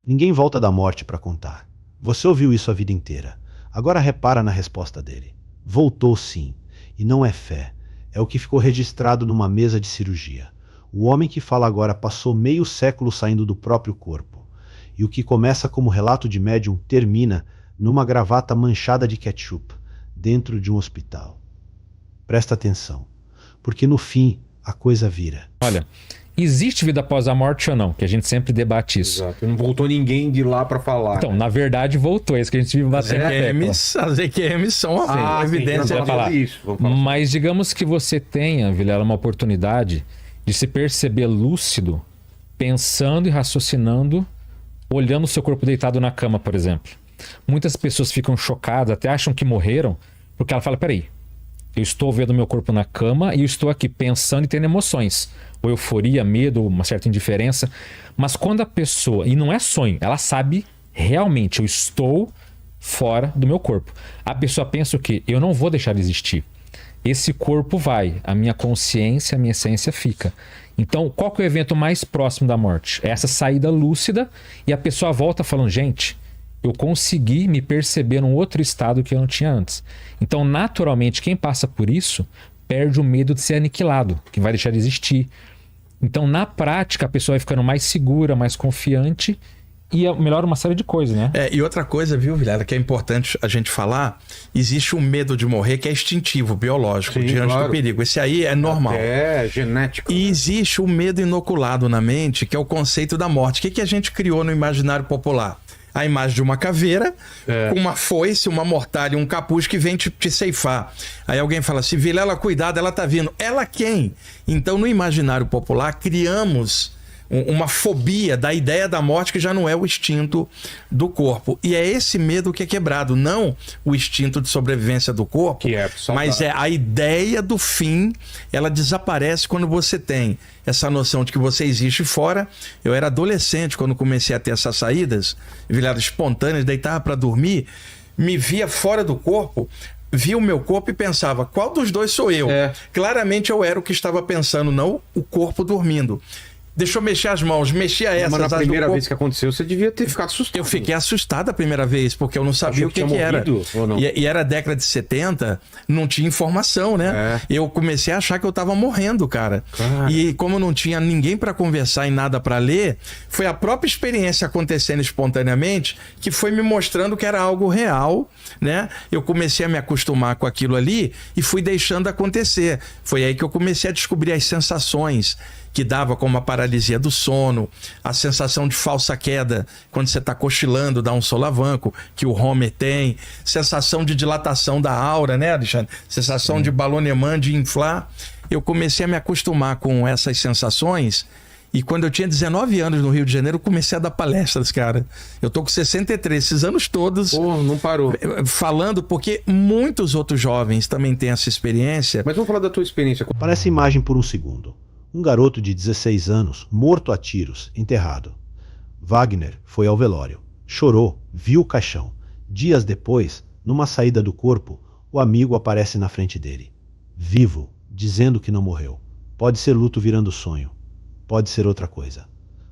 Ninguém volta da morte para contar. Você ouviu isso a vida inteira. Agora repara na resposta dele. Voltou sim. E não é fé. É o que ficou registrado numa mesa de cirurgia. O homem que fala agora passou meio século saindo do próprio corpo. E o que começa como relato de médium termina numa gravata manchada de ketchup, dentro de um hospital. Presta atenção, porque no fim a coisa vira. Olha, existe vida após a morte ou não? Que a gente sempre debate isso. Exato. Não voltou ninguém de lá pra falar. Então, na verdade, voltou. É isso que a gente vive batendo na tecla. As EQMs são uma evidência. Vamos falar isso. Mas digamos que você tenha, Vilela, uma oportunidade de se perceber lúcido, pensando e raciocinando, olhando o seu corpo deitado na cama, por exemplo. Muitas pessoas ficam chocadas, até acham que morreram, porque ela fala, peraí, eu estou vendo meu corpo na cama e eu estou aqui pensando e tendo emoções. Ou euforia, medo, uma certa indiferença. Mas quando a pessoa, e não é sonho, ela sabe realmente, eu estou fora do meu corpo. A pessoa pensa o quê? Eu não vou deixar de existir. Esse corpo vai, a minha consciência, a minha essência fica. Então, qual que é o evento mais próximo da morte? É essa saída lúcida e a pessoa volta falando, gente, eu consegui me perceber num outro estado que eu não tinha antes. Então, naturalmente, quem passa por isso perde o medo de ser aniquilado, que vai deixar de existir. Então, na prática, a pessoa vai ficando mais segura, mais confiante e melhora uma série de coisas, né? E outra coisa, viu, Vilela, que é importante a gente falar, existe um medo de morrer que é instintivo, biológico, Sim, diante claro. do perigo. Esse aí é normal. É genético. E existe o medo inoculado na mente, que é o conceito da morte. O que a gente criou no imaginário popular? A imagem de uma caveira, com uma foice, uma mortalha, um capuz que vem te ceifar. Aí alguém fala assim, Vilela, cuidado, ela tá vindo. Ela quem? Então, no imaginário popular, criamos uma fobia da ideia da morte que já não é o instinto do corpo. E é esse medo que é quebrado, não o instinto de sobrevivência do corpo, Que é mas é a ideia do fim, ela desaparece quando você tem essa noção de que você existe fora. Eu era adolescente quando comecei a ter essas saídas, viradas espontâneas, deitava para dormir, me via fora do corpo, via o meu corpo e pensava, qual dos dois sou eu? Claramente eu era o que estava pensando, não o corpo dormindo. Deixa eu mexer as mãos, mexia essas. Mas na primeira vez que aconteceu, você devia ter ficado assustado. Eu fiquei assustado a primeira vez, porque eu não sabia o que era. Ou não? E era década de 70, não tinha informação, né? Eu comecei a achar que eu tava morrendo, cara. E como não tinha ninguém para conversar e nada para ler, foi a própria experiência acontecendo espontaneamente que foi me mostrando que era algo real, né? Eu comecei a me acostumar com aquilo ali e fui deixando acontecer. Foi aí que eu comecei a descobrir as sensações que dava, como a paralisia do sono, a sensação de falsa queda quando você está cochilando, dá um solavanco, que o Homer tem, sensação de dilatação da aura, né, Alexandre? Sensação de balonemã, de inflar. Eu comecei a me acostumar com essas sensações e quando eu tinha 19 anos no Rio de Janeiro, eu comecei a dar palestras, cara. Eu tô com 63, esses anos todos... não parou. Falando, porque muitos outros jovens também têm essa experiência. Mas vamos falar da tua experiência. Para essa imagem por um segundo. Um garoto de 16 anos, morto a tiros, enterrado. Wagner foi ao velório. Chorou, viu o caixão. Dias depois, numa saída do corpo, o amigo aparece na frente dele. Vivo, dizendo que não morreu. Pode ser luto virando sonho. Pode ser outra coisa.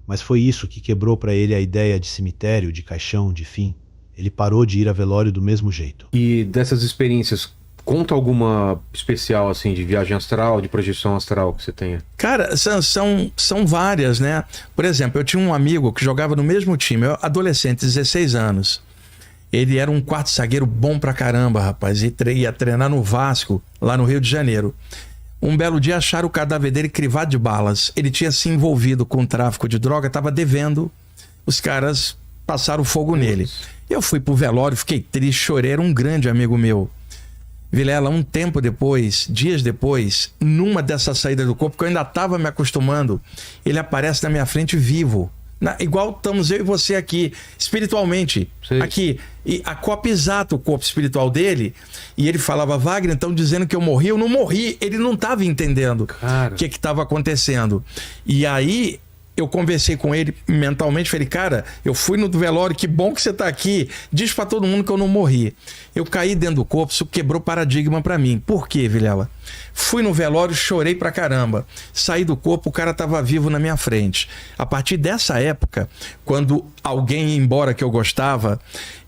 Mas foi isso que quebrou para ele a ideia de cemitério, de caixão, de fim. Ele parou de ir a velório do mesmo jeito. E dessas experiências, conta alguma especial, assim, de viagem astral, de projeção astral que você tenha? Cara, são várias, né? Por exemplo, eu tinha um amigo que jogava no mesmo time, eu, adolescente, 16 anos. Ele era um quarto zagueiro bom pra caramba, rapaz, e ia treinar no Vasco, lá no Rio de Janeiro. Um belo dia acharam o cadáver dele crivado de balas. Ele tinha se envolvido com o tráfico de droga, estava devendo. Os caras passaram fogo nele. Eu fui pro velório, fiquei triste, chorei, era um grande amigo meu. Vilela, um tempo depois, dias depois, numa dessas saídas do corpo, que eu ainda estava me acostumando, ele aparece na minha frente vivo. Igual estamos eu e você aqui, espiritualmente. Sei. Aqui. E a cópia exata, o corpo espiritual dele. E ele falava, Wagner, estão dizendo que eu morri. Eu não morri. Ele não estava entendendo o que estava acontecendo. E aí, eu conversei com ele mentalmente, falei, cara, eu fui no velório, que bom que você tá aqui, diz pra todo mundo que eu não morri. Eu caí dentro do corpo, isso quebrou paradigma pra mim. Por quê, Vilela? Fui no velório, chorei pra caramba. Saí do corpo, o cara tava vivo na minha frente. A partir dessa época, quando alguém ia embora que eu gostava,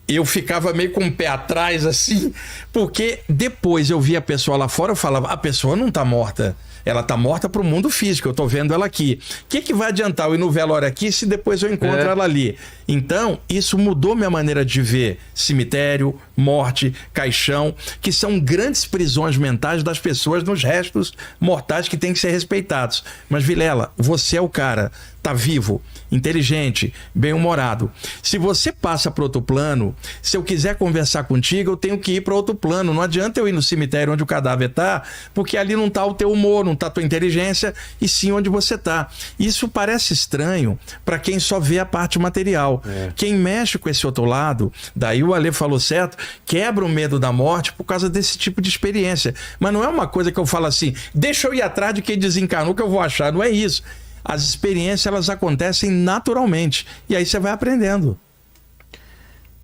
eu ficava meio com o pé atrás, assim, porque depois eu via a pessoa lá fora, eu falava, a pessoa não tá morta. Ela tá morta pro mundo físico, eu tô vendo ela aqui. O que vai adiantar eu ir no velório aqui se depois eu encontro ela ali? Então, isso mudou minha maneira de ver cemitério, morte, caixão, que são grandes prisões mentais das pessoas nos restos mortais que têm que ser respeitados. Mas, Vilela, você é o cara, tá vivo, inteligente, bem-humorado. Se você passa para outro plano, se eu quiser conversar contigo, eu tenho que ir para outro plano. Não adianta eu ir no cemitério onde o cadáver tá, porque ali não tá o teu humor, não tá a tua inteligência, e sim onde você tá. Isso parece estranho para quem só vê a parte material. Quem mexe com esse outro lado, daí o Ale falou certo, quebra o medo da morte por causa desse tipo de experiência. Mas não é uma coisa que eu falo assim, deixa eu ir atrás de quem desencarnou que eu vou achar. Não é isso. As experiências, elas acontecem naturalmente. E aí você vai aprendendo.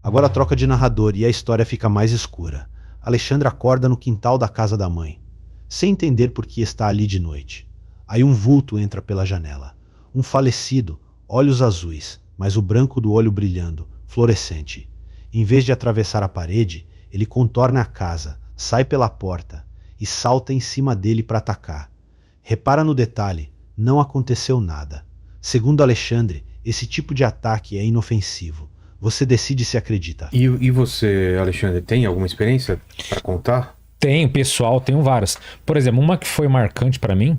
Agora troca de narrador e a história fica mais escura. Alexandre acorda no quintal da casa da mãe, sem entender por que está ali de noite. Aí um vulto entra pela janela. Um falecido, olhos azuis, mas o branco do olho brilhando, fluorescente. Em vez de atravessar a parede, ele contorna a casa, sai pela porta e salta em cima dele para atacar. Repara no detalhe, não aconteceu nada. Segundo Alexandre, esse tipo de ataque é inofensivo. Você decide se acredita. E você, Alexandre, tem alguma experiência para contar? Tenho, pessoal, tenho várias. Por exemplo, uma que foi marcante para mim,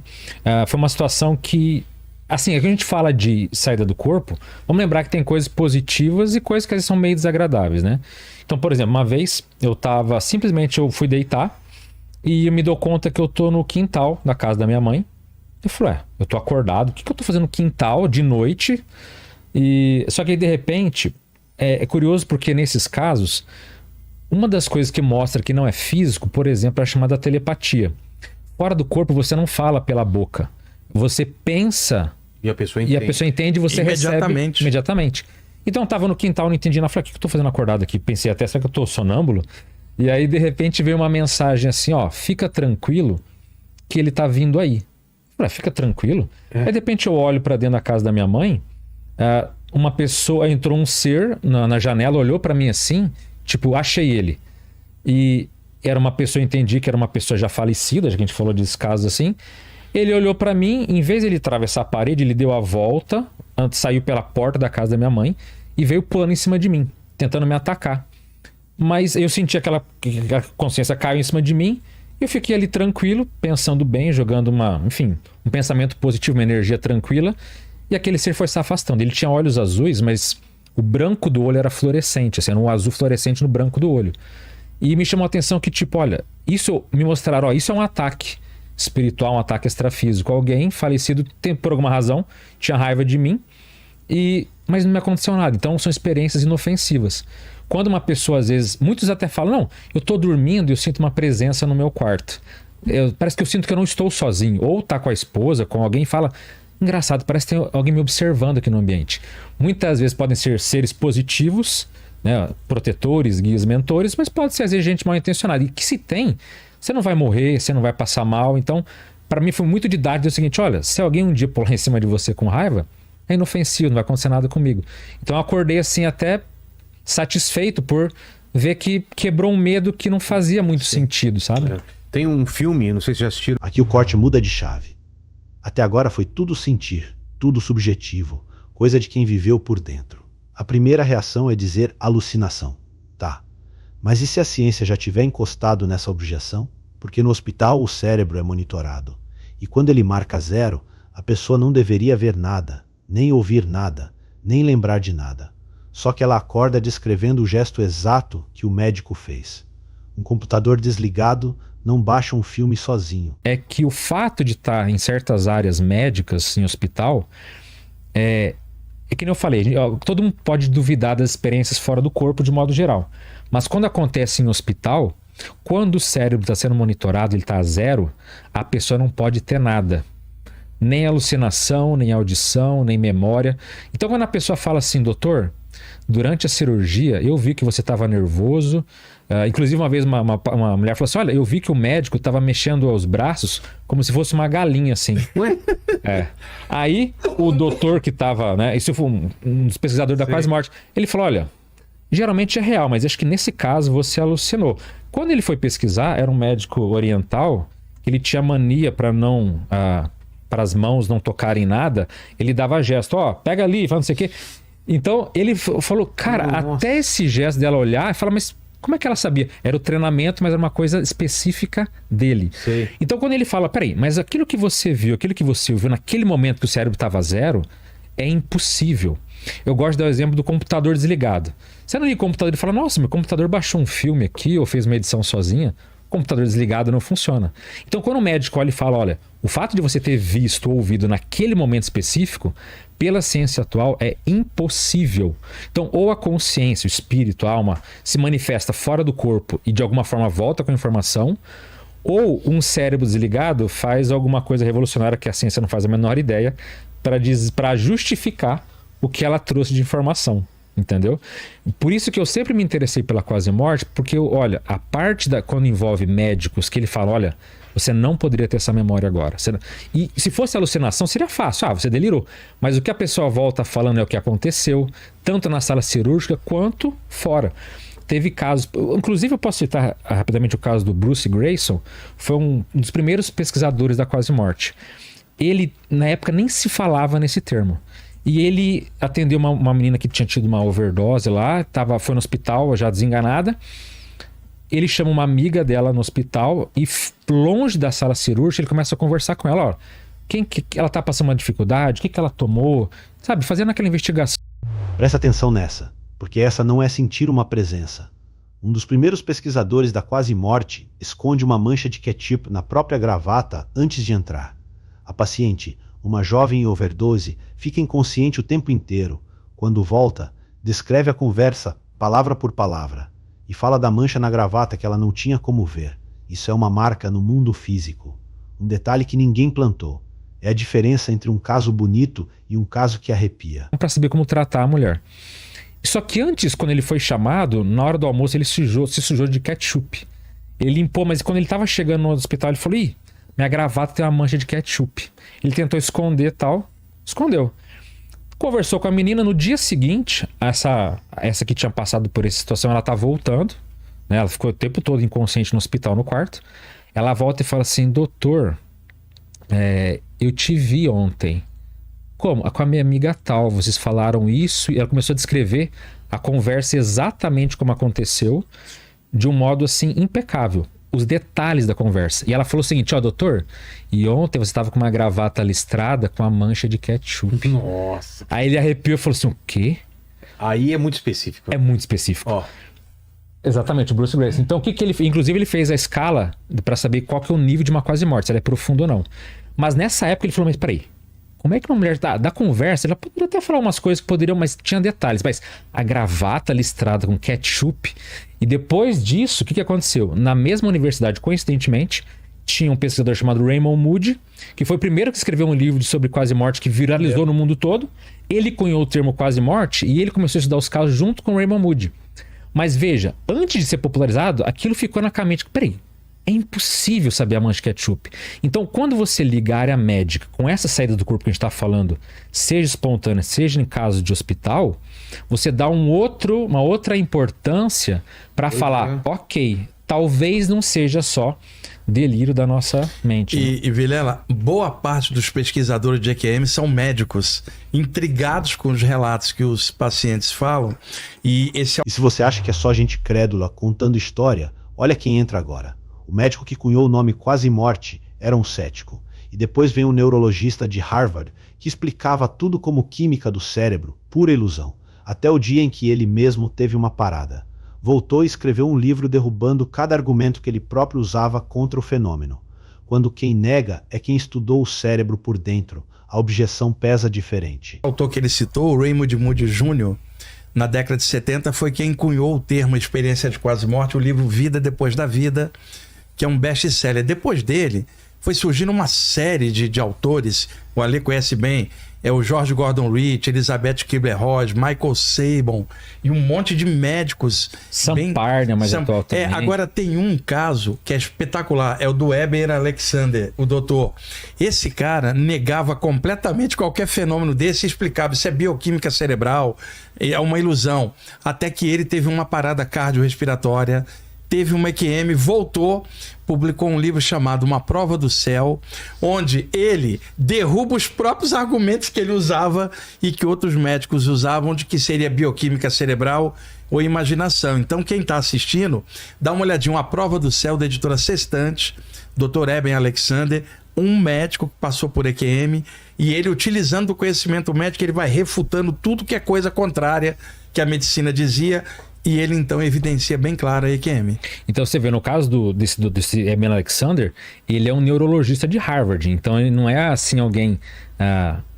foi uma situação que, assim, a gente fala de saída do corpo, vamos lembrar que tem coisas positivas e coisas que às vezes são meio desagradáveis, né? Então, por exemplo, uma vez eu fui deitar e eu me dou conta que eu tô no quintal da casa da minha mãe. Eu falei, eu tô acordado, o que eu tô fazendo no quintal de noite? Só que aí, de repente, é curioso porque nesses casos, uma das coisas que mostra que não é físico, por exemplo, é a chamada telepatia. Fora do corpo você não fala pela boca. Você pensa e a pessoa entende e você imediatamente. Recebe imediatamente. Então eu tava no quintal, não entendi nada. Falei, o que eu tô fazendo acordado aqui? Pensei até, será que eu tô sonâmbulo? E aí de repente veio uma mensagem assim, ó, fica tranquilo que ele tá vindo aí. Falei, fica tranquilo. Aí de repente eu olho pra dentro da casa da minha mãe, uma pessoa, entrou um ser na janela, olhou pra mim assim, tipo, achei ele. E era uma pessoa, entendi que era uma pessoa já falecida, já que a gente falou desses casos assim. Ele olhou pra mim, em vez de ele atravessar a parede, ele deu a volta, saiu pela porta da casa da minha mãe e veio pulando em cima de mim, tentando me atacar. Mas eu senti que a consciência caiu em cima de mim e eu fiquei ali tranquilo, pensando bem, jogando um pensamento positivo, uma energia tranquila, e aquele ser foi se afastando. Ele tinha olhos azuis, mas o branco do olho era fluorescente, assim, era um azul fluorescente no branco do olho. E me chamou a atenção que, tipo, olha, me mostraram, isso é um ataque espiritual, um ataque extrafísico. Alguém falecido, por alguma razão, tinha raiva de mim, mas não me aconteceu nada. Então são experiências inofensivas. Quando uma pessoa, às vezes, muitos até falam, não, eu tô dormindo e eu sinto uma presença no meu quarto. Parece que eu sinto que eu não estou sozinho. Ou tá com a esposa, com alguém, e fala, engraçado, parece que tem alguém me observando aqui no ambiente. Muitas vezes podem ser seres positivos, né, protetores, guias, mentores, mas pode ser, às vezes, gente mal intencionada. E que se tem, você não vai morrer, você não vai passar mal. Então, para mim foi muito didático o seguinte, olha, se alguém um dia pular em cima de você com raiva, é inofensivo, não vai acontecer nada comigo. Então eu acordei assim até satisfeito por ver que quebrou um medo que não fazia muito sentido, sabe? Tem um filme, não sei se já assistiram. Aqui o corte muda de chave. Até agora foi tudo sentir, tudo subjetivo, coisa de quem viveu por dentro. A primeira reação é dizer alucinação. Tá, mas e se a ciência já tiver encostado nessa objeção? Porque no hospital o cérebro é monitorado. E quando ele marca 0, a pessoa não deveria ver nada, nem ouvir nada, nem lembrar de nada. Só que ela acorda descrevendo o gesto exato que o médico fez. Um computador desligado não baixa um filme sozinho. É que o fato de estar em certas áreas médicas, em hospital, é que nem eu falei, todo mundo pode duvidar das experiências fora do corpo de modo geral. Mas quando acontece em hospital, quando o cérebro está sendo monitorado, ele está a 0, a pessoa não pode ter nada. Nem alucinação, nem audição, nem memória. Então quando a pessoa fala assim, doutor, durante a cirurgia eu vi que você estava nervoso. Inclusive uma vez uma mulher falou assim, olha, eu vi que o médico estava mexendo os braços como se fosse uma galinha assim. Ué? Aí o doutor que estava, né, isso foi um dos pesquisadores da quase morte, ele falou, olha, geralmente é real, mas acho que nesse caso você alucinou. Quando ele foi pesquisar, era um médico oriental, ele tinha mania para não... para as mãos não tocarem nada, ele dava gesto, pega ali, fala não sei o quê. Então ele falou, cara, até esse gesto dela olhar, e fala, mas como é que ela sabia? Era o treinamento, mas era uma coisa específica dele. Sei. Então quando ele fala, peraí, mas aquilo que você viu, aquilo que você ouviu naquele momento que o cérebro estava zero, é impossível. Eu gosto de dar o exemplo do computador desligado. Você não liga o computador e fala, nossa, meu computador baixou um filme aqui ou fez uma edição sozinha. O computador desligado não funciona. Então quando o médico olha e fala, olha, o fato de você ter visto ou ouvido naquele momento específico, pela ciência atual é impossível. Então ou a consciência, o espírito, a alma se manifesta fora do corpo e de alguma forma volta com a informação, ou um cérebro desligado faz alguma coisa revolucionária que a ciência não faz a menor ideia para justificar o que ela trouxe de informação. Entendeu? Por isso que eu sempre me interessei pela quase morte, porque olha, a parte quando envolve médicos que ele fala, olha, você não poderia ter essa memória agora. E se fosse alucinação, seria fácil. Você delirou. Mas o que a pessoa volta falando é o que aconteceu, tanto na sala cirúrgica quanto fora. Teve casos, inclusive eu posso citar rapidamente o caso do Bruce Grayson, foi um dos primeiros pesquisadores da quase morte. Ele, na época, nem se falava nesse termo. E ele atendeu uma menina que tinha tido uma overdose lá, foi no hospital já desenganada. Ele chama uma amiga dela no hospital e longe da sala cirúrgica ele começa a conversar com ela. Ó, ela tá passando uma dificuldade, o que ela tomou, sabe? Fazendo aquela investigação. Presta atenção nessa, porque essa não é sentir uma presença. Um dos primeiros pesquisadores da quase morte esconde uma mancha de ketchup na própria gravata antes de entrar. A paciente, uma jovem em overdose, fica inconsciente o tempo inteiro. Quando volta, descreve a conversa, palavra por palavra, e fala da mancha na gravata que ela não tinha como ver. Isso é uma marca no mundo físico. Um detalhe que ninguém plantou. É a diferença entre um caso bonito e um caso que arrepia. Para saber como tratar a mulher. Só que antes, quando ele foi chamado, na hora do almoço, ele se sujou de ketchup. Ele limpou, mas quando ele estava chegando no hospital, ele falou, ih, minha gravata tem uma mancha de ketchup. Ele tentou esconder e tal, escondeu. Conversou com a menina, no dia seguinte, essa que tinha passado por essa situação, ela tá voltando, né? Ela ficou o tempo todo inconsciente no hospital, no quarto. Ela volta e fala assim, doutor, eu te vi ontem. Como? Com a minha amiga tal, vocês falaram isso, e ela começou a descrever a conversa exatamente como aconteceu, de um modo assim impecável. Os detalhes da conversa. E ela falou o seguinte, doutor, e ontem você estava com uma gravata listrada com a mancha de ketchup. Nossa. Aí ele arrepiou e falou assim, o quê? Aí é muito específico. É muito específico. Exatamente, o Bruce Grayson. Então o que ele fez? Inclusive ele fez a escala para saber qual que é o nível de uma quase morte, se ela é profunda ou não. Mas nessa época ele falou, mas peraí, como é que uma mulher da conversa, ela poderia até falar umas coisas que poderiam, mas tinha detalhes. Mas a gravata listrada com ketchup. E depois disso, o que aconteceu? Na mesma universidade, coincidentemente, tinha um pesquisador chamado Raymond Moody, que foi o primeiro que escreveu um livro sobre quase morte que viralizou no mundo todo. Ele cunhou o termo quase morte e ele começou a estudar os casos junto com o Raymond Moody. Mas veja, antes de ser popularizado, aquilo ficou na mente. Peraí, é impossível saber a mancha de ketchup. Então, quando você liga a área médica com essa saída do corpo que a gente está falando, seja espontânea, seja em caso de hospital, você dá uma outra importância para falar, ok, talvez não seja só delírio da nossa mente. E Vilela, boa parte dos pesquisadores de EQM são médicos, intrigados com os relatos que os pacientes falam. E se você acha que é só gente crédula contando história, olha quem entra agora. O médico que cunhou o nome quase morte era um cético. E depois vem um neurologista de Harvard que explicava tudo como química do cérebro, pura ilusão, até o dia em que ele mesmo teve uma parada. Voltou e escreveu um livro derrubando cada argumento que ele próprio usava contra o fenômeno. Quando quem nega é quem estudou o cérebro por dentro, a objeção pesa diferente. O autor que ele citou, o Raymond Moody Jr., na década de 70, foi quem cunhou o termo experiência de quase morte, o livro Vida Depois da Vida, que é um best-seller. Depois dele, foi surgindo uma série de autores, o Ale conhece bem, é o George Gordon Reed, Elizabeth Kubler-Ross, Michael Sabon e um monte de médicos. Sam Parr, né, mais atual também. Agora tem um caso que é espetacular, é o do Eben Alexander, o doutor. Esse cara negava completamente qualquer fenômeno desse e explicava, isso é bioquímica cerebral, é uma ilusão. Até que ele teve uma parada cardiorrespiratória, teve uma EQM, voltou, publicou um livro chamado Uma Prova do Céu, onde ele derruba os próprios argumentos que ele usava e que outros médicos usavam de que seria bioquímica cerebral ou imaginação. Então, quem está assistindo, dá uma olhadinha, Uma Prova do Céu, da editora Sextante, Dr. Eben Alexander, um médico que passou por EQM, e ele, utilizando o conhecimento médico, ele vai refutando tudo que é coisa contrária que a medicina dizia. E ele, então, evidencia bem claro a EQM. Então, você vê, no caso desse Eben Alexander, ele é um neurologista de Harvard. Então, ele não é, assim, alguém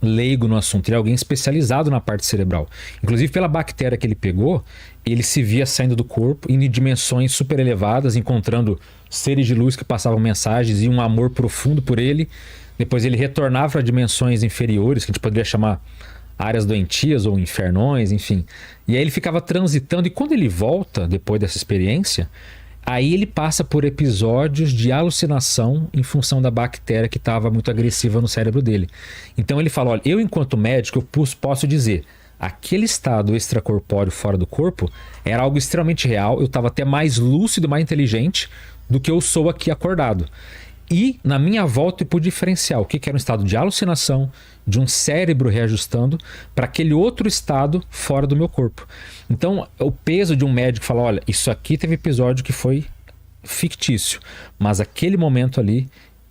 leigo no assunto. Ele é alguém especializado na parte cerebral. Inclusive, pela bactéria que ele pegou, ele se via saindo do corpo em dimensões super elevadas, encontrando seres de luz que passavam mensagens e um amor profundo por ele. Depois, ele retornava para dimensões inferiores, que a gente poderia chamar áreas doentias ou infernões, enfim. E aí ele ficava transitando, e quando ele volta, depois dessa experiência, aí ele passa por episódios de alucinação em função da bactéria que estava muito agressiva no cérebro dele. Então ele fala, olha, eu enquanto médico, eu posso dizer, aquele estado extracorpóreo fora do corpo era algo extremamente real, eu estava até mais lúcido, mais inteligente do que eu sou aqui acordado. E na minha volta eu pude diferenciar o que era um estado de alucinação, de um cérebro reajustando, para aquele outro estado fora do meu corpo. Então, o peso de um médico falar, olha, isso aqui teve episódio que foi fictício, mas aquele momento ali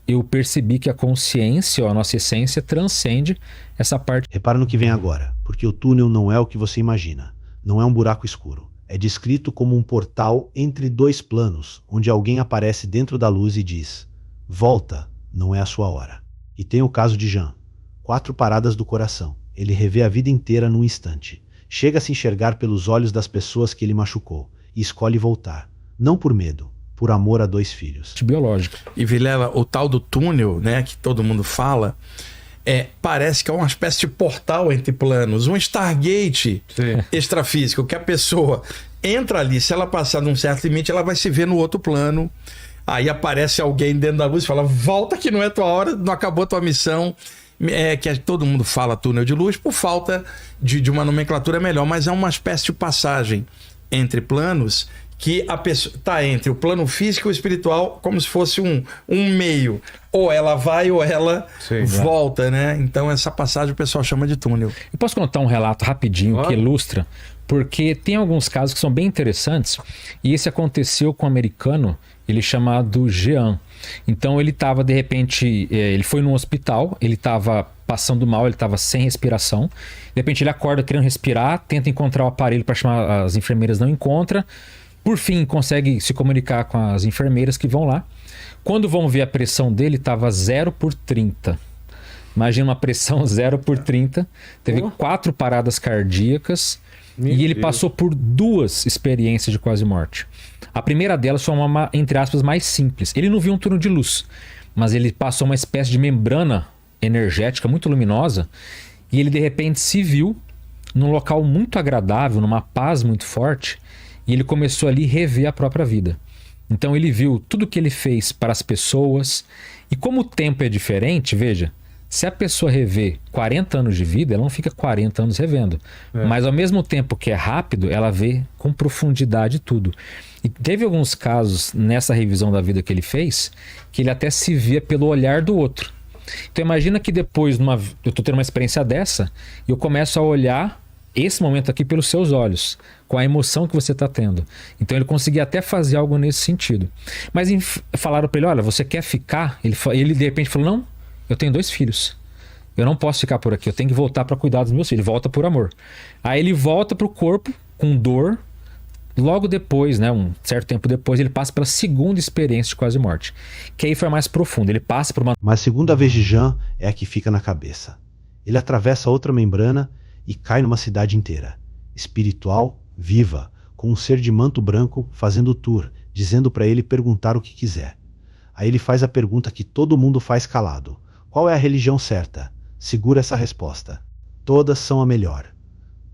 eu percebi que a consciência, ou a nossa essência, transcende essa parte. Repara no que vem agora, porque o túnel não é o que você imagina. Não é um buraco escuro. É descrito como um portal entre dois planos, onde alguém aparece dentro da luz e diz: volta, não é a sua hora. E tem o caso de Jean. 4 paradas do coração. Ele revê a vida inteira num instante. Chega a se enxergar pelos olhos das pessoas que ele machucou e escolhe voltar. Não por medo, por amor a 2 filhos. Biológico. E Vilela, o tal do túnel, né, que todo mundo fala, parece que é uma espécie de portal entre planos, um Stargate extrafísico, que a pessoa entra ali, se ela passar de um certo limite, ela vai se ver no outro plano. Aí aparece alguém dentro da luz e fala: volta que não é tua hora, não acabou tua missão. Que todo mundo fala túnel de luz por falta de uma nomenclatura melhor, mas é uma espécie de passagem entre planos que a pessoa está entre o plano físico e o espiritual, como se fosse um meio. Ou ela vai ou ela volta, né? Então essa passagem o pessoal chama de túnel. Eu posso contar um relato rapidinho que ilustra, porque tem alguns casos que são bem interessantes, e esse aconteceu com um americano, ele chamado Jean. Então ele estava, de repente, ele foi num hospital, ele estava passando mal, ele estava sem respiração. De repente ele acorda querendo respirar, tenta encontrar o aparelho para chamar as enfermeiras, não encontra. Por fim, consegue se comunicar com as enfermeiras que vão lá. Quando vão ver a pressão dele, estava 0/30. Imagina uma pressão 0/30. Teve 4 paradas cardíacas. E ele passou por 2 experiências de quase morte. A primeira delas foi uma, entre aspas, mais simples. Ele não viu um túnel de luz, mas ele passou uma espécie de membrana energética muito luminosa, e ele de repente se viu num local muito agradável, numa paz muito forte, e ele começou ali a rever a própria vida. Então ele viu tudo que ele fez para as pessoas, e como o tempo é diferente, veja, se a pessoa rever 40 anos de vida, ela não fica 40 anos revendo. Mas ao mesmo tempo que é rápido, ela vê com profundidade tudo. E teve alguns casos nessa revisão da vida que ele fez, que ele até se via pelo olhar do outro. Então imagina que depois, eu estou tendo uma experiência dessa, e eu começo a olhar esse momento aqui pelos seus olhos, com a emoção que você está tendo. Então ele conseguia até fazer algo nesse sentido. Mas falaram para ele: olha, você quer ficar? Ele de repente falou: não, eu tenho 2 filhos. Eu não posso ficar por aqui. Eu tenho que voltar para cuidar dos meus filhos. Ele volta por amor. Aí ele volta para o corpo com dor. Logo depois, né, um certo tempo depois, ele passa pela segunda experiência de quase morte. Que aí foi mais profundo. Ele passa por uma... Mas a segunda vez de Jean é a que fica na cabeça. Ele atravessa outra membrana e cai numa cidade inteira. Espiritual, viva, com um ser de manto branco fazendo tour, dizendo para ele perguntar o que quiser. Aí ele faz a pergunta que todo mundo faz calado. Qual é a religião certa? Segura essa resposta. Todas são a melhor.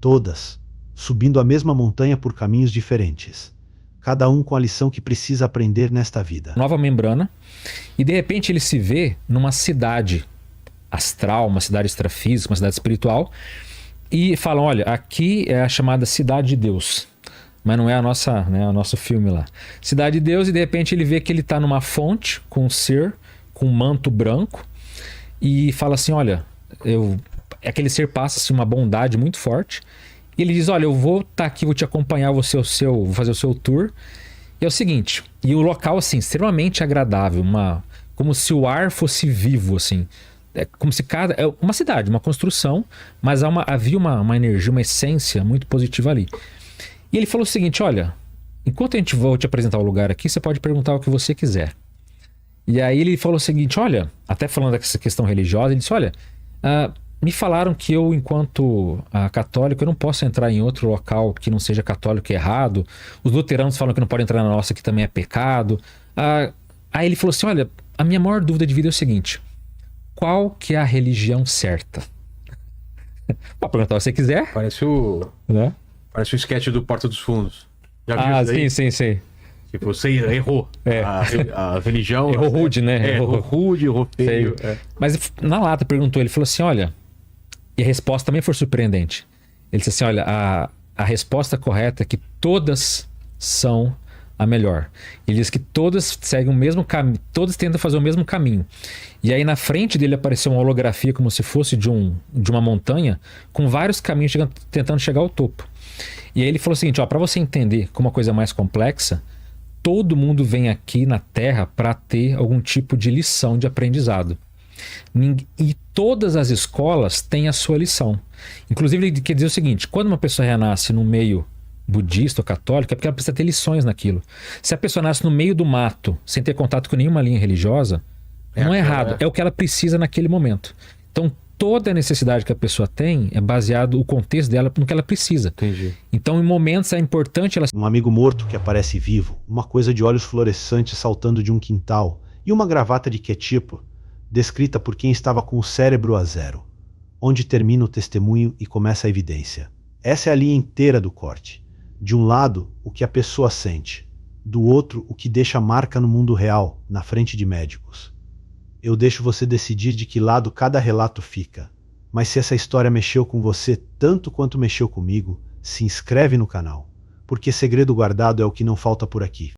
Todas. Subindo a mesma montanha por caminhos diferentes. Cada um com a lição que precisa aprender nesta vida. Nova membrana. E de repente ele se vê numa cidade astral, uma cidade extrafísica, uma cidade espiritual. E falam, olha, aqui é a chamada Cidade de Deus. Mas não é o nosso filme lá. Cidade de Deus, e de repente ele vê que ele está numa fonte com um ser, com um manto branco. E fala assim, olha, aquele ser passa assim, uma bondade muito forte. E ele diz, olha, eu vou estar aqui, vou te acompanhar, vou fazer o seu tour. E é o seguinte, e o local assim, extremamente agradável, como se o ar fosse vivo, assim. É como se é uma cidade, uma construção, mas havia uma energia, uma essência muito positiva ali. E ele falou o seguinte, olha, enquanto a gente vai te apresentar o lugar aqui, você pode perguntar o que você quiser. E aí ele falou o seguinte, olha, até falando dessa questão religiosa, ele disse, olha, me falaram que eu, enquanto católico, eu não posso entrar em outro local que não seja católico, que é errado. Os luteranos falam que não pode entrar na nossa, que também é pecado. Aí ele falou assim, olha, a minha maior dúvida de vida é o seguinte, qual que é a religião certa? Pode perguntar se você quiser. Parece o sketch do Porta dos Fundos. Já viu isso aí? sim. Tipo, você errou. A religião... Errou rude, né? Errou rude, errou feio. Mas na lata perguntou, ele falou assim, olha... E a resposta também foi surpreendente. Ele disse assim, olha, a resposta correta é que todas são a melhor. Ele diz que todas seguem o mesmo caminho, todas tentam fazer o mesmo caminho. E aí na frente dele apareceu uma holografia como se fosse de uma montanha, com vários caminhos tentando chegar ao topo. E aí ele falou o seguinte, para você entender como uma coisa é mais complexa, todo mundo vem aqui na Terra para ter algum tipo de lição de aprendizado. E todas as escolas têm a sua lição. Inclusive ele quer dizer o seguinte, quando uma pessoa renasce no meio budista ou católico, é porque ela precisa ter lições naquilo. Se a pessoa nasce no meio do mato, sem ter contato com nenhuma linha religiosa, não é errado, é o que ela precisa naquele momento. Então toda a necessidade que a pessoa tem é baseado o contexto dela no que ela precisa. Entendi. Então em momentos é importante ela... Um amigo morto que aparece vivo, uma coisa de olhos fluorescentes saltando de um quintal e uma gravata de que tipo, descrita por quem estava com o cérebro a zero, onde termina o testemunho e começa a evidência. Essa é a linha inteira do corte. De um lado, o que a pessoa sente, do outro, o que deixa marca no mundo real, na frente de médicos. Eu deixo você decidir de que lado cada relato fica, mas se essa história mexeu com você tanto quanto mexeu comigo, se inscreve no canal, porque segredo guardado é o que não falta por aqui.